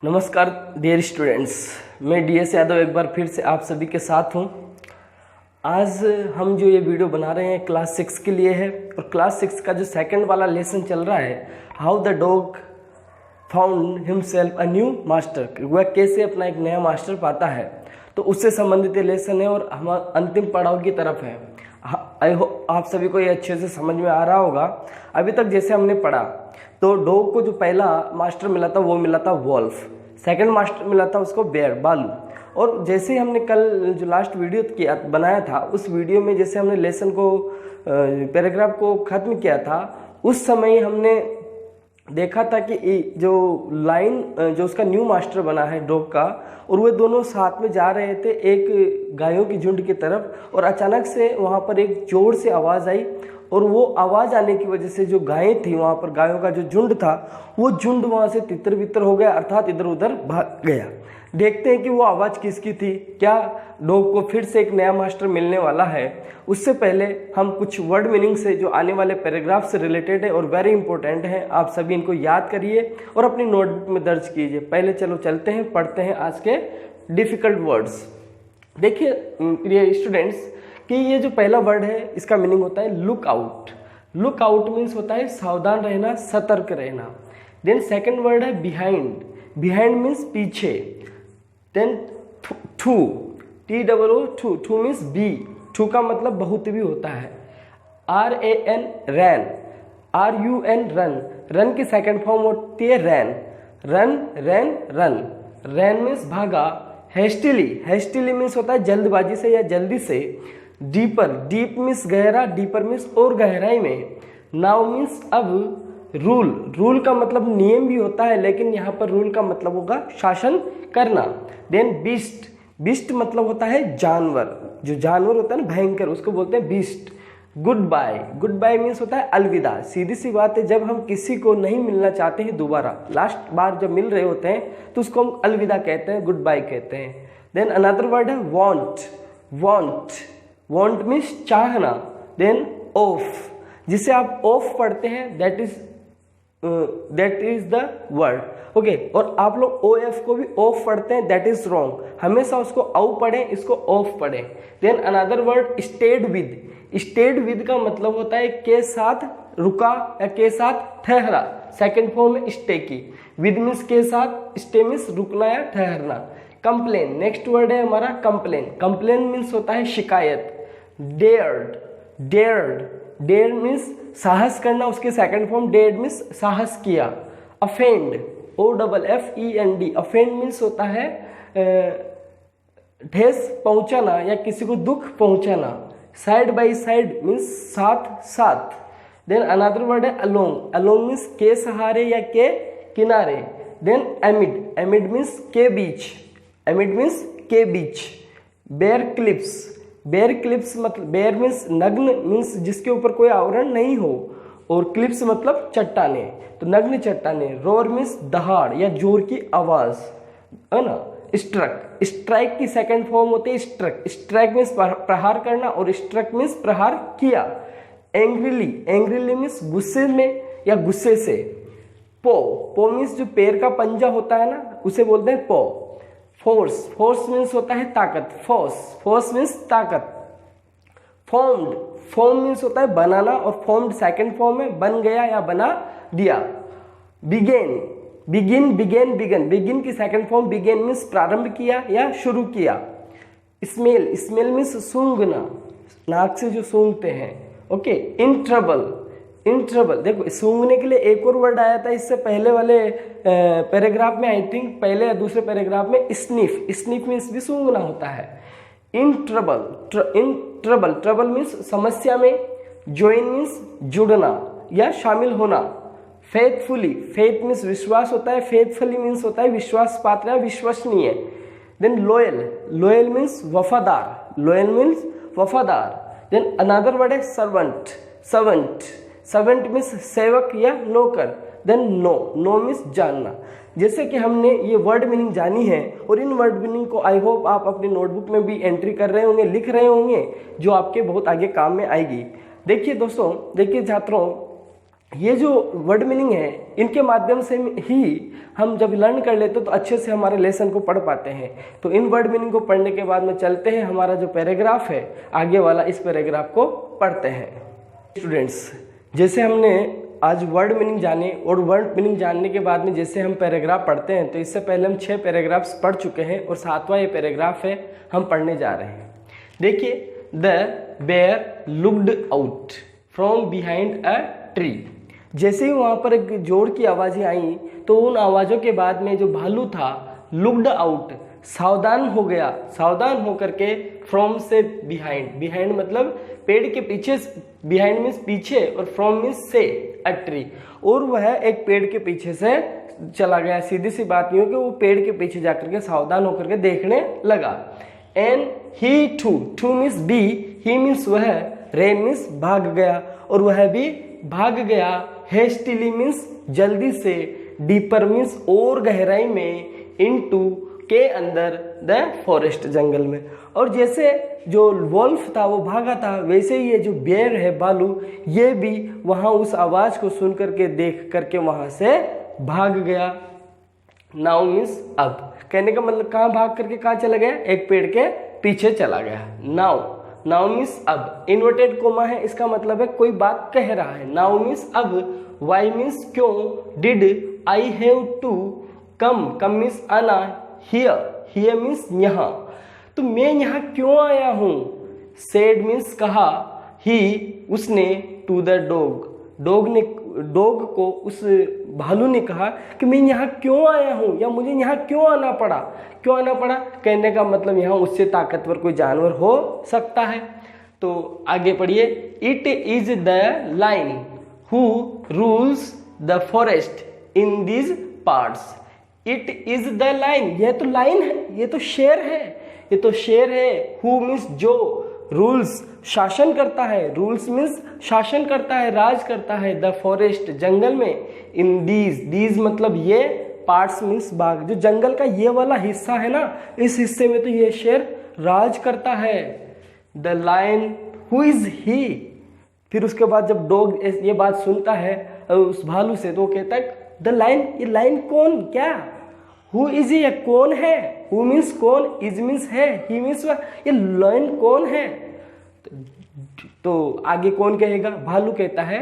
नमस्कार dear students, मैं DS Yadav एक बार फिर से आप सभी के साथ हूं। आज हम जो ये वीडियो बना रहे हैं क्लास 6 के लिए है और क्लास 6 का जो सेकंड वाला लेसन चल रहा है, how the dog found himself a new master, वह कैसे अपना एक नया मास्टर पाता है, तो उससे संबंधित ये लेसन है और हम अंतिम पड़ाव की तरफ है। आई होप आप सभी को ये अच्छे से समझ में आ रहा होगा। अभी तक जैसे हमने पढ़ा तो डॉग को जो पहला मास्टर मिला था वो मिला था वॉल्फ, सेकंड मास्टर मिला था उसको बेयर बालू। और जैसे हमने कल जो लास्ट वीडियो किया बनाया था, उस वीडियो में जैसे हमने लेसन को पैराग्राफ को ख़त्म किया था, उस समय हमने देखा था कि जो लाइन जो उसका न्यू मास्टर बना है डॉग का, और वे दोनों साथ में जा रहे थे एक गायों की झुंड की तरफ, और अचानक से वहाँ पर एक जोर से आवाज़ आई और वो आवाज़ आने की वजह से जो गायें थी वहाँ पर, गायों का जो झुंड था, वो झुंड वहाँ से तितर बितर हो गया, अर्थात इधर उधर भाग गया। देखते हैं कि वो आवाज़ किसकी थी, क्या डॉग को फिर से एक नया मास्टर मिलने वाला है। उससे पहले हम कुछ वर्ड मीनिंग से जो आने वाले पैराग्राफ से रिलेटेड है और वेरी इंपॉर्टेंट है, आप सभी इनको याद करिए और अपनी नोटबुक में दर्ज कीजिए। पहले चलो चलते हैं, पढ़ते हैं आज के डिफ़िकल्ट वर्ड्स। देखिए प्रिय स्टूडेंट्स कि ये जो पहला वर्ड है इसका मीनिंग होता है look out. Look out means होता है सावधान रहना, सतर्क रहना। देन सेकंड वर्ड है बिहाइंड, बिहाइंड मीन्स पीछे। Then too, TOO, too means बी, टू का मतलब बहुत भी होता है। RAN ran, RUN run, run की सेकंड फॉर्म होती है ran, run ran run, ran means भागा। हेस्टिली, हेस्टिली मीन्स होता है जल्दबाजी से या जल्दी से। डीपर, डीप मीन्स गहरा, डीपर मीन्स और गहराई में। नाउ मीन्स अब। रूल, रूल का मतलब नियम भी होता है, लेकिन यहाँ पर रूल का मतलब होगा शासन करना। देन बीस्ट, बीस्ट मतलब होता है जानवर, जो जानवर होता है ना भयंकर, उसको बोलते हैं beast. Goodbye, goodbye means होता है अलविदा। सीधी सी बात है, जब हम किसी को नहीं मिलना चाहते हैं दोबारा, लास्ट बार जब मिल रहे होते हैं तो उसको हम अलविदा कहते हैं, गुड बाय कहते हैं। देन अनदर वर्ड है वॉन्ट, वॉन्ट, वॉन्ट मीन्स चाहना। देन ऑफ, जिसे आप ऑफ पढ़ते हैं, that is the word, okay. और आप लोग OF को भी ऑफ पढ़ते हैं, दैट इज रॉन्ग। हमेशा उसको औ पढ़ें, इसको ऑफ पढ़ें। Then another word stayed with, stayed with का मतलब होता है के साथ रुका या के साथ ठहरा, सेकंड फॉर्म में स्टे की। विद मीन्स के साथ, स्टे मीन्स रुकना या ठहरना। कंप्लेन, नेक्स्ट वर्ड है हमारा कंप्लेन, कंप्लेन मीन्स होता है शिकायत। डेयर्ड, डेयर्ड, डेयर मीन्स साहस करना, उसके सेकंड फॉर्म डेड मीन्स साहस किया। अफेंड, OFFEND, अफेंड मीन्स होता है ठेस पहुंचाना या किसी को दुख पहुंचाना। साइड बाई साइड मीन्स साथ साथ। देन अनदर वर्ड है अलोंग, अलोंग मीन्स के सहारे या के किनारे। देन एमिड, एमिड मीन्स के बीच, एमिड मीन्स के बीच। बेयर क्लिप्स, बेयर क्लिप्स मतलब बेयर मीन्स नग्न, मीन्स जिसके ऊपर कोई आवरण नहीं हो, और क्लिप्स मतलब चट्टाने, तो नग्न चट्टाने। रोर मीन्स दहाड़ या जोर की आवाज, है ना। स्ट्रक, स्ट्राइक की सेकंड फॉर्म होती है स्ट्रक, स्ट्राइक मीन्स प्रहार करना और स्ट्रक मीन्स प्रहार किया। एंग्रीली, एंग्रीली मीन्स गुस्से में या गुस्से से। पो, पो मीन्स जो पैर का पंजा होता है ना, उसे बोलते हैं पो। फोर्स, फोर्स मीन्स होता है ताकत, फोर्स, फोर्स मीन्स ताकत। फॉर्म्ड, फॉर्म मीन्स होता है बनाना, और फॉर्म्ड सेकंड फॉर्म में बन गया या बना दिया। Began, begin, began, begun, begin की सेकंड फॉर्म बिगेन मीन्स प्रारंभ किया या शुरू किया। स्मेल, स्मेल मीन्स सूंघना, नाक से जो सूंघते हैं, okay. In trouble, in trouble, देखो सूंघने के लिए एक और वर्ड आया था इससे पहले वाले पैराग्राफ में, आई थिंक पहले या दूसरे पैराग्राफ में, स्निफ, स्निफ मीन्स भी सूंघना होता है। In trouble, in trouble, trouble means समस्या में। ज्वाइन मीन्स जुड़ना या शामिल होना। फेथफुली, फेथ मीन्स विश्वास होता है, फेथफुली मीन्स होता है विश्वास पात्र या विश्वसनीय। देन लॉयल, लॉयल मीन्स वफादार, लॉयल मीन्स वफादार। देन अनदर वर्ड है सर्वेंट, सर्वेंट, सर्वेंट मीन्स सेवक या नौकर। देन नो, नो मीन्स जानना। जैसे कि हमने ये वर्ड मीनिंग जानी है, और इन वर्ड मीनिंग को आई होप आप अपनी नोटबुक में भी एंट्री कर रहे होंगे, लिख रहे होंगे, जो आपके बहुत आगे काम में आएगी। देखिए दोस्तों, देखिए छात्रों, ये जो वर्ड मीनिंग है इनके माध्यम से ही हम जब लर्न कर लेते तो अच्छे से हमारे लेसन को पढ़ पाते हैं। तो इन वर्ड मीनिंग को पढ़ने के बाद में चलते हैं हमारा जो पैराग्राफ है आगे वाला, इस पैराग्राफ को पढ़ते हैं। स्टूडेंट्स, जैसे हमने आज वर्ड मीनिंग जाने और वर्ड मीनिंग जानने के बाद में जैसे हम पैराग्राफ पढ़ते हैं, तो इससे पहले हम 6 पैराग्राफ्स पढ़ चुके हैं और 7वां ये पैराग्राफ है हम पढ़ने जा रहे हैं। देखिए, the bear looked out from behind a tree. जैसे ही वहाँ पर एक जोर की आवाज़ें आई तो उन आवाज़ों के बाद में जो भालू था लुक्ड आउट, सावधान हो गया, सावधान हो करके फ्रॉम से बिहाइंड, बिहाइंड मतलब पेड़ के पीछे, बिहाइंड मीन्स पीछे और फ्रॉम मीन्स से अ ट्री, और वह एक पेड़ के पीछे से चला गया। सीधी सी बात नहीं हो कि वो पेड़ के पीछे जाकर के सावधान होकर के देखने लगा। एंड ही टू मीन्स बी, ही मीन्स वह, रेन मीन्स भाग गया और वह भी भाग गया। हेस्टिली मीन्स जल्दी से, डीपर मीन्स और गहराई में, इनटू के अंदर, द फॉरेस्ट जंगल में। और जैसे जो वोल्फ था वो भागा था, वैसे ही ये जो बेयर है भालू, ये भी वहाँ उस आवाज़ को सुन करके देख करके वहाँ से भाग गया। नाउ मीन्स अब, कहने का मतलब कहाँ भाग करके कहाँ चला गया, एक पेड़ के पीछे चला गया। नाउ मीन्स अब, इन्वर्टेड कोमा है, इसका मतलब है कोई बात कह रहा है। नाउ मीन्स अब, वाई मीन्स क्यों, did I have to come means आना, हियर मीन्स यहाँ, तो मैं यहाँ क्यों आया हूँ। सेड मीन्स कहा, ही उसने, टू द डॉग को उस भालू ने कहा कि मैं यहाँ क्यों आया हूँ या मुझे यहाँ क्यों आना पड़ा। क्यों आना पड़ा कहने का मतलब यहाँ उससे ताकतवर कोई जानवर हो सकता है। तो आगे पढ़िए, it is the line who rules the forest in these parts. It is the line, यह तो लाइन है, ये तो शेर है, ये तो शेर है। हु मीन्स जो, रूल्स शासन करता है, रूल्स मीन्स शासन करता है, राज करता है, द फॉरेस्ट जंगल में, इन दीज मतलब ये, पार्ट्स मीन्स भाग, जो जंगल का ये वाला हिस्सा है ना, इस हिस्से में तो ये शेर राज करता है। The lion who is he, फिर उसके बाद जब डॉग ये बात सुनता है उस भालू से तो वो कहता है द लायन, ये लायन कौन, क्या, हु इज ये कौन है, हु मीन्स कौन, इज मीन्स है, ही मीन्स ये लायन कौन है। तो आगे कौन कहेगा, भालू कहता है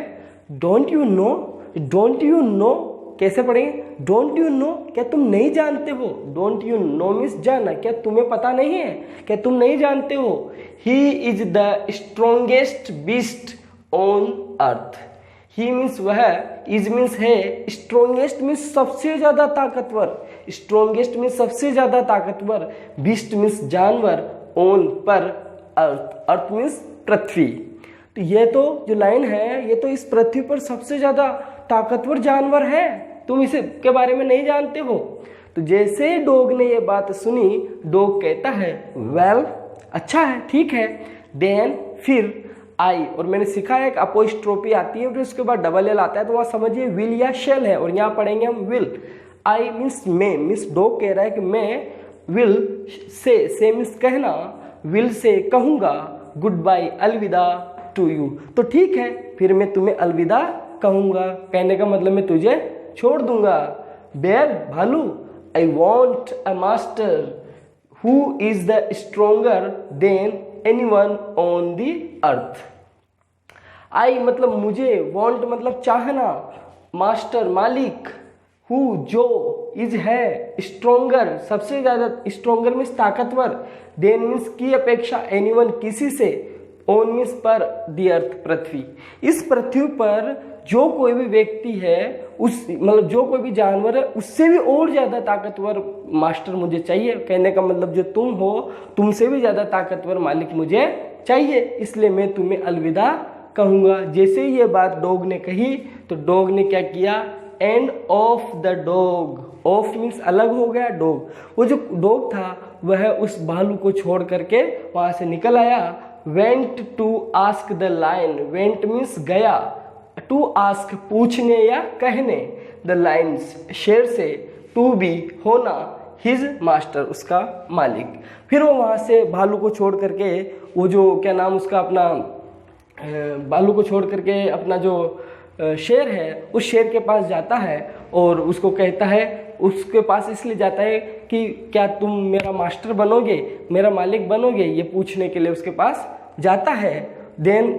डोंट यू नो, कैसे पढ़ेंगे, डोंट यू नो, क्या तुम नहीं जानते हो। डोंट यू नो मीन्स जाना, क्या तुम्हें पता नहीं है, क्या तुम नहीं जानते हो। He is the strongest beast on earth. He means वह, इज मीन्स है, स्ट्रोंगेस्ट मीन्स सबसे ज्यादा ताकतवर, स्ट्रोंगेस्ट मीन्स सबसे ज्यादा ताकतवर, बीस्ट मीन्स जानवर, ऑन पर, अर्थ मीन्स पृथ्वी। तो ये तो जो लाइन है ये तो इस पृथ्वी पर सबसे ज्यादा ताकतवर जानवर है, तुम इसे के बारे में नहीं जानते हो। तो जैसे डॉग ने ये बात सुनी, डॉग कहता है वेल, अच्छा है, ठीक है। देन फिर आई, और मैंने सिखा है एक अपोस्ट्रोफी आती है और उसके बाद डबल एल आता है, तो वहाँ समझिए विल या शेल है, और यहाँ पढ़ेंगे हम विल। आई मीन्स मैं, मीन्स डॉग कह रहा है कि मैं विल से मीन्स कहना, विल से कहूँगा गुड बाय, अलविदा टू यू, तो ठीक है फिर मैं तुम्हें अलविदा कहूँगा, कहने का मतलब मैं तुझे छोड़ दूंगा। बेयर भालू, I want a master who is the stronger than anyone on the earth. I मतलब मुझे, वॉन्ट मतलब चाहना, मास्टर मालिक, हु जो, इज है, स्ट्रोंगर सबसे ज्यादा, स्ट्रोंगर मीन्स ताकतवर, देन मीन्स की अपेक्षा, एनीवन किसी से, ऑन मीन्स पर, दी अर्थ पृथ्वी, इस पृथ्वी पर जो कोई भी व्यक्ति है, उस मतलब जो कोई भी जानवर है उससे भी और ज्यादा ताकतवर मास्टर मुझे चाहिए, कहने का मतलब जो तुम हो तुमसे भी ज्यादा ताकतवर मालिक मुझे चाहिए, इसलिए मैं तुम्हें अलविदा कहूँगा। जैसे ही ये बात डॉग ने कही तो डॉग ने क्या किया, end of the dog, of means अलग हो गया डॉग, वो जो डॉग था वह उस भालू को छोड़ करके वहां से निकल आया। Went to ask the lion, went means गया, टू आस्क पूछने या कहने, द लायन शेर से, टू बी होना, हिज मास्टर उसका मालिक। फिर वो वहाँ से भालू को छोड़ करके, वो जो क्या नाम उसका अपना, भालू को छोड़ करके अपना जो शेर है उस शेर के पास जाता है और उसको कहता है, उसके पास इसलिए जाता है कि क्या तुम मेरा मास्टर बनोगे, मेरा मालिक बनोगे, ये पूछने के लिए उसके पास जाता है। Then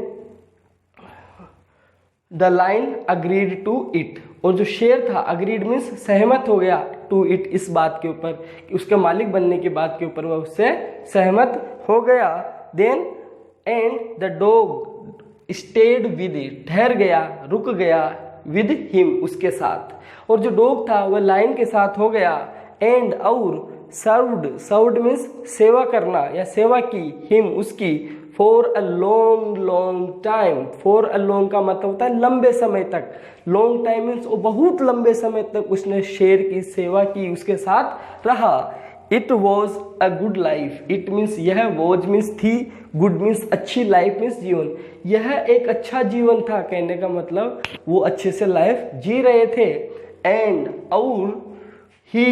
the lion agreed to it, और जो शेर था अग्रीड मीन्स सहमत हो गया, टू इट इस बात के ऊपर कि उसके मालिक बनने की बात के ऊपर वह उससे सहमत हो गया। Then and the dog stayed with it, ठहर गया, रुक गया, विद हिम उसके साथ, और जो डॉग था वह लायन के साथ हो गया। एंड और सर्व्ड मीन्स सेवा करना या सेवा की, हिम उसकी, for a long long time, for a long का मतलब होता है लंबे समय तक, लॉन्ग टाइम मीन्स वो बहुत लंबे समय तक उसने शेर की सेवा की, उसके साथ रहा। It was a good life, it means यह, वॉज मीन्स थी, गुड मीन्स अच्छी, लाइफ मीन्स जीवन, यह एक अच्छा जीवन था, कहने का मतलब वो अच्छे से लाइफ जी रहे थे। एंड और ही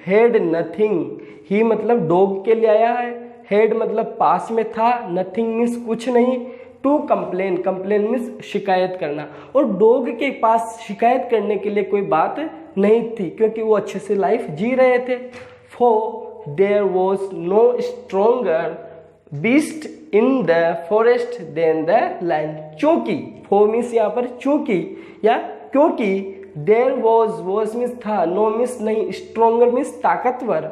हैड नथिंग, ही मतलब डॉग के लिए आया है, हेड मतलब पास में था, नथिंग मीन्स कुछ नहीं, टू कंप्लेन, कंप्लेन मीन्स शिकायत करना, और डॉग के पास शिकायत करने के लिए कोई बात नहीं थी क्योंकि वो अच्छे से लाइफ जी रहे थे। For there was no stronger beast in the forest than the lion, क्योंकि, फॉर मीन्स यहाँ पर चूंकि या क्योंकि, देयर वॉज मीन्स था, नो मीन्स नहीं, स्ट्रोंगर मीन्स ताकतवर,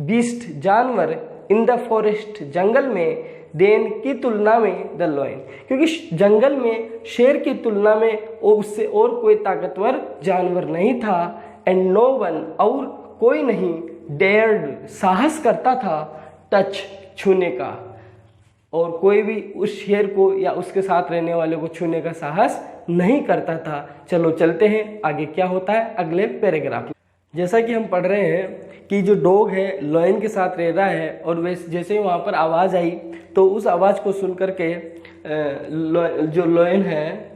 बीस्ट जानवर, इन द फॉरेस्ट जंगल में, देन की तुलना में द लायन, क्योंकि जंगल में शेर की तुलना में उससे और कोई ताकतवर जानवर नहीं था। एंड नो वन और कोई नहीं, डेयर्ड साहस करता था, टच छूने का, और कोई भी उस शेर को या उसके साथ रहने वाले को छूने का साहस नहीं करता था। चलो चलते हैं आगे क्या होता है अगले पैराग्राफ में। जैसा कि हम पढ़ रहे हैं कि जो डॉग है लायन के साथ रह रहा है, और वैसे जैसे ही वहाँ पर आवाज़ आई तो उस आवाज़ को सुन करके जो लायन है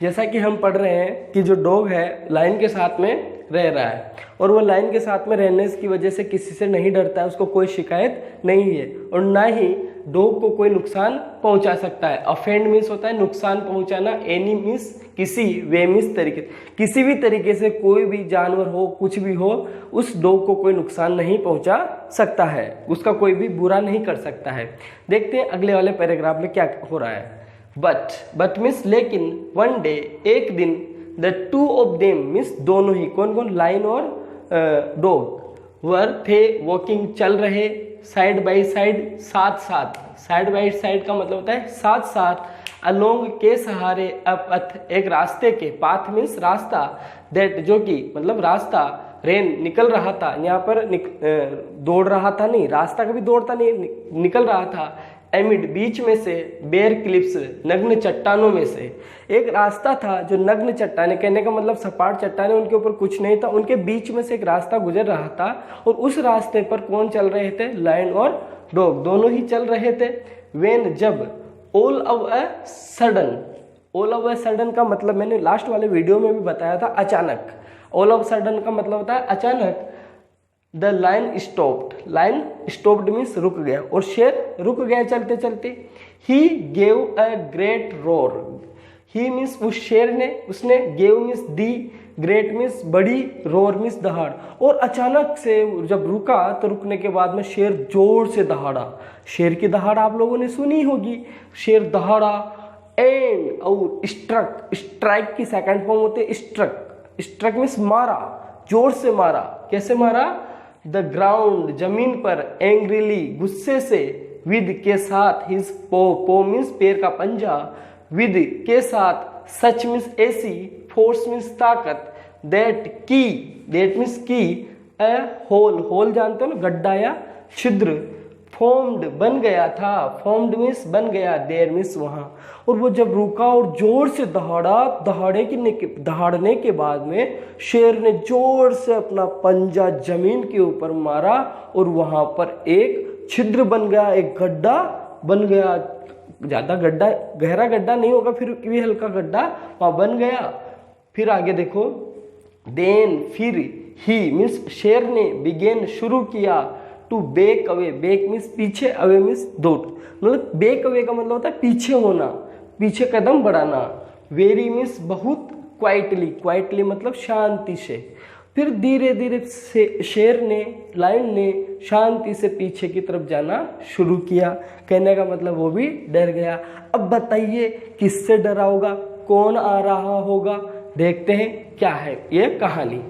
जैसा कि हम पढ़ रहे हैं कि जो डॉग है लायन के साथ में रह रहा है, और वो लायन के साथ में रहने की वजह से किसी से नहीं डरता है, उसको कोई शिकायत नहीं है, और ना ही डॉग को कोई नुकसान पहुंचा सकता है। अफेंड मीन्स होता है नुकसान पहुंचाना, एनी मीन्स किसी, वे मीन्स तरीके, किसी भी तरीके से कोई भी जानवर हो, कुछ भी हो, उस डॉग को कोई नुकसान नहीं पहुंचा सकता है, उसका कोई भी बुरा नहीं कर सकता है। देखते हैं अगले वाले पैराग्राफ में क्या हो रहा है। बट मीन्स लेकिन, वन डे एक दिन, the two of them means दोनों ही, कौन कौन, लायन और डॉग, वर थे वॉकिंग चल रहे, साइड बाई साइड साथ साथ, साइड बाई साइड का मतलब होता है साथ साथ, अलोंग के सहारे, अपथ एक रास्ते के, पाथ मीन्स रास्ता, दैट जो कि मतलब रास्ता, रेन निकल रहा था, यहाँ पर दौड़ रहा था नहीं, रास्ता कभी दौड़ता नहीं, निकल रहा था, एमिड बीच में से, बेयर क्लिप्स नग्न चट्टानों में से, एक रास्ता था जो नग्न चट्टाने, कहने का मतलब सपाट चट्टाने, उनके ऊपर कुछ नहीं था, उनके बीच में से एक रास्ता गुजर रहा था, और उस रास्ते पर कौन चल रहे थे, लायन और डॉग दोनों ही चल रहे थे। वेन जब, all of a sudden, all of a sudden का मतलब मैंने लास्ट वाले वीडियो में भी बताया था, अचानक, ऑल ऑफ सडन का मतलब होता है अचानक। The lion stopped, lion stopped means रुक गया, और शेर रुक गया चलते चलते। He gave a great roar, he means उस शेर ने, उसने, गेव मीन्स दी, ग्रेट मीन्स बड़ी, रोर मीन्स दहाड़, और अचानक से जब रुका तो रुकने के बाद में शेर जोर से दहाड़ा, शेर की दहाड़ आप लोगों ने सुनी होगी, शेर दहाड़ा। एंड और स्ट्रक, स्ट्राइक की सेकंड फॉर्म होते है स्ट्रक, स्ट्रक मीन्स मारा, जोर से मारा, कैसे मारा, द ग्राउंड जमीन पर, एंग्रीली गुस्से से, विद के साथ, हिज पो मीन्स पैर का पंजा, विद के साथ, सच मीन्स ऐसी, फोर्स मीन्स ताकत, दैट की, दैट मीन्स की, अ होल, होल जानते हो ना, गड्ढा या छिद्र, फॉर्म्ड बन गया था, फॉर्म्ड मीन्स बन गया, देयर मीन्स वहां, और वो जब रुका और जोर से दहाड़ा, दहाड़ने के बाद में शेर ने जोर से अपना पंजा जमीन के ऊपर मारा, और वहां पर एक छिद्र बन गया, एक गड्ढा बन गया, ज्यादा गड्ढा, गहरा गड्ढा नहीं होगा, फिर भी हल्का गड्ढा वहां बन गया। फिर आगे देखो, देन फिर, ही मीन्स शेर ने, बिगेन शुरू किया, to back away, back means पीछे, अवे मीन्स दूर, मतलब बेक अवे का मतलब होता है पीछे होना, पीछे कदम बढ़ाना। वेरी मीन्स बहुत, क्वाइटली, क्वाइटली मतलब शांति से। फिर धीरे धीरे शेर ने, लायन ने शांति से पीछे की तरफ जाना शुरू किया। कहने का मतलब वो भी डर गया। अब बताइए किससे डरा होगा, कौन आ रहा होगा, देखते हैं क्या है ये कहानी।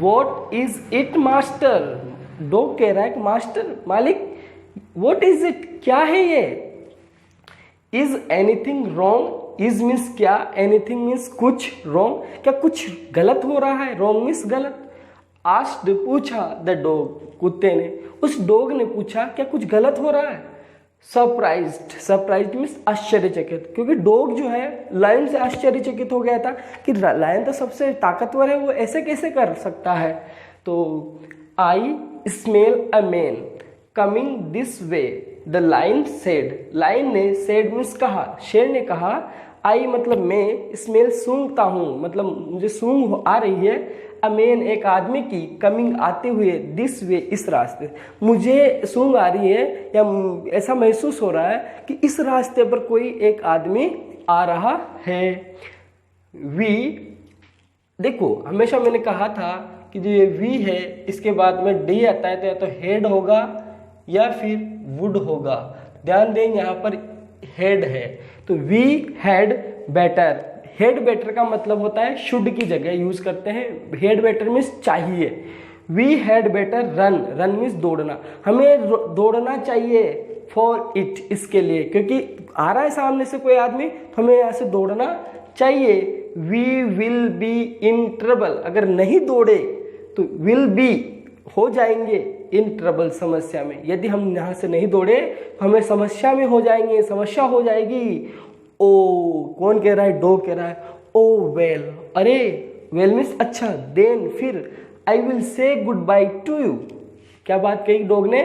What is it master, dog कह रहा है कि मास्टर, मालिक, What is it, क्या है ये। Is anything wrong, is means क्या, anything मीन्स कुछ, wrong क्या कुछ गलत हो रहा है, wrong मीन्स गलत। Asked पूछा द डॉग, कुत्ते ने, उस डॉग ने पूछा क्या कुछ गलत हो रहा है। सरप्राइज्ड, सरप्राइज्ड मीन्स आश्चर्यचकित, क्योंकि डॉग जो है लायन से आश्चर्यचकित हो गया था कि लायन तो सबसे ताकतवर है, वो ऐसे कैसे कर सकता है। तो I smell a man coming this way, the lion said, lion ने, सेड मीन्स कहा, शेर ने कहा, आई मतलब मैं, स्मेल सूंघता हूँ, मतलब मुझे सूंघ आ रही है, अ मैन एक आदमी की, कमिंग आते हुए, दिस वे इस रास्ते, मुझे सूंघ आ रही है या ऐसा महसूस हो रहा है कि इस रास्ते पर कोई एक आदमी आ रहा है। वी, देखो हमेशा मैंने कहा था कि जो ये वी है इसके बाद में डी आता है तो या तो हेड होगा या फिर वुड होगा। ध्यान दें यहाँ पर हेड है, तो we had better, had better का मतलब होता है शुड की जगह यूज करते हैं, हेड बेटर मीन्स चाहिए। We had better run, run means दौड़ना, हमें दौड़ना चाहिए, फॉर इट इसके लिए, क्योंकि आ रहा है सामने से कोई आदमी तो हमें यहाँ से दौड़ना चाहिए। We will be in trouble, अगर नहीं दौड़े तो विल बी हो जाएंगे इन ट्रबल, समस्या में, यदि हम यहाँ से नहीं दौड़े तो हमें समस्या में हो जाएंगे, समस्या हो जाएगी। ओ, कौन कह रहा है, डॉग कह रहा है, ओ वेल, अरे वेल मीन्स अच्छा, देन फिर, I will say good by two you, क्या बात कही डॉग ने,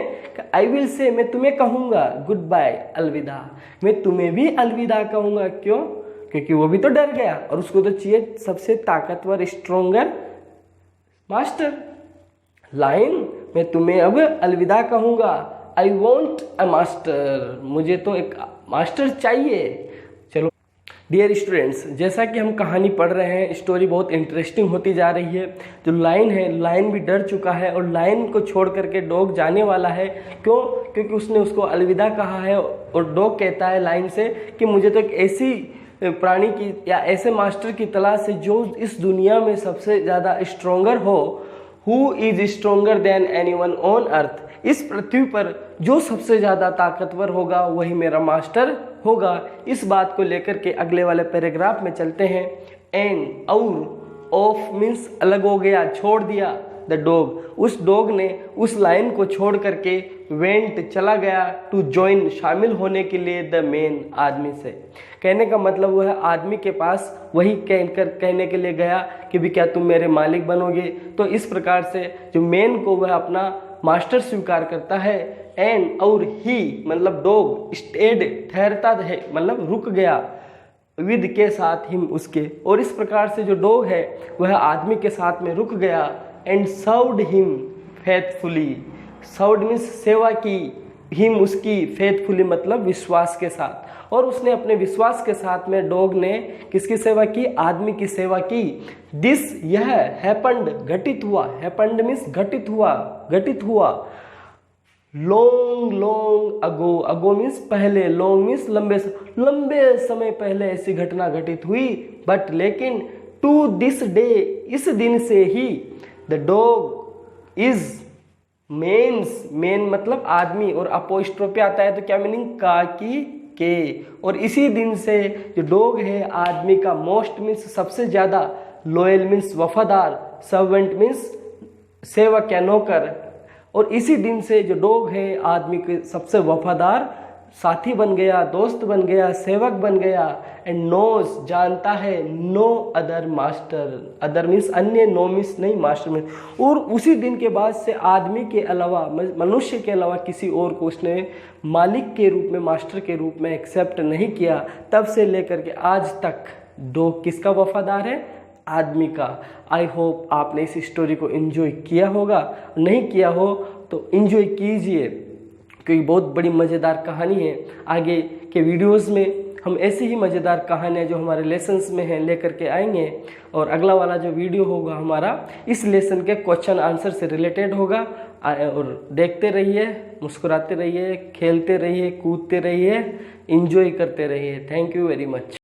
आई विल से मैं तुम्हें कहूंगा, गुड बाय अलविदा, मैं तुम्हें भी अलविदा कहूंगा। क्यों, क्योंकि वो भी तो डर गया और उसको तो चाहिए सबसे ताकतवर, स्ट्रोंगर मास्टर। लाइन, मैं तुम्हें अब अलविदा कहूंगा, आई वॉन्ट अ मास्टर, मुझे तो एक मास्टर चाहिए। चलो डियर स्टूडेंट्स, जैसा कि हम कहानी पढ़ रहे हैं, स्टोरी बहुत इंटरेस्टिंग होती जा रही है। जो लाइन है, लाइन भी डर चुका है और लाइन को छोड़ करके डॉग जाने वाला है। क्यों, क्योंकि उसने उसको अलविदा कहा है और डॉग कहता है लाइन से कि मुझे तो एक ऐसी प्राणी की या ऐसे मास्टर की तलाश है जो इस दुनिया में सबसे ज़्यादा स्ट्रोंगर हो। Who is stronger than anyone on earth, इस पृथ्वी पर जो सबसे ज़्यादा ताकतवर होगा वही मेरा मास्टर होगा। इस बात को लेकर के अगले वाले पैराग्राफ में चलते हैं। एंड, और, ऑफ मीन्स अलग हो गया, छोड़ दिया, द डॉग, उस डॉग ने उस लाइन को छोड़ करके वेंट चला गया, टू ज्वाइन शामिल होने के लिए, द मैन आदमी से। कहने का मतलब वो है आदमी के पास वही कहने के लिए गया कि भी क्या तुम मेरे मालिक बनोगे। तो इस प्रकार से जो मैन को वह अपना मास्टर स्वीकार करता है। एंड, और ही मतलब डॉग, स्टेड ठहरता है मतलब रुक गया, विद के साथ हिम उसके, और इस प्रकार से जो डॉग है वह आदमी के साथ में रुक गया। And served him faithfully, served means सेवा की, हिम उसकी, फेथफुली मतलब विश्वास के साथ, और उसने अपने विश्वास के साथ में डॉग ने किसकी सेवा की, आदमी की सेवा की। दिस, यह, हैपन्ड घटित हुआ, हैपन्ड मीन्स घटित हुआ, घटित हुआ। लॉन्ग लॉन्ग अगो, अगो मीन्स पहले, लॉन्ग मीन्स लंबे, लंबे समय पहले ऐसी घटना घटित हुई। बट लेकिन, टू दिस डे, इस दिन से ही, the dog is, mens, men मतलब आदमी, और अपोस्ट्रोफी आता है तो क्या मीनिंग, का की के, और इसी दिन से जो डॉग है आदमी का, मोस्ट मीन्स सबसे ज्यादा, लॉयल मीन्स वफादार, सर्वेंट मीन्स सेवक या नौकर, और इसी दिन से जो डॉग है आदमी के सबसे वफादार साथी बन गया, दोस्त बन गया, सेवक बन गया। एंड नोस, जानता है, no other master, other means अन्य, नो मीन्स नहीं, मास्टर मीन्स, और उसी दिन के बाद से आदमी के अलावा, मनुष्य के अलावा किसी और को उसने मालिक के रूप में, मास्टर के रूप में एक्सेप्ट नहीं किया। तब से लेकर के आज तक डॉग किसका वफादार है, आदमी का। आई होप आपने इस स्टोरी को एंजॉय किया होगा, नहीं किया हो तो एंजॉय कीजिए, क्योंकि बहुत बड़ी मज़ेदार कहानी है। आगे के वीडियोस में हम ऐसी ही मज़ेदार कहानियाँ जो हमारे लेसन्स में हैं लेकर के आएंगे, और अगला वाला जो वीडियो होगा हमारा इस लेसन के क्वेश्चन आंसर से रिलेटेड होगा। और देखते रहिए, मुस्कुराते रहिए, खेलते रहिए, कूदते रहिए, एंजॉय करते रहिए। Thank you very much.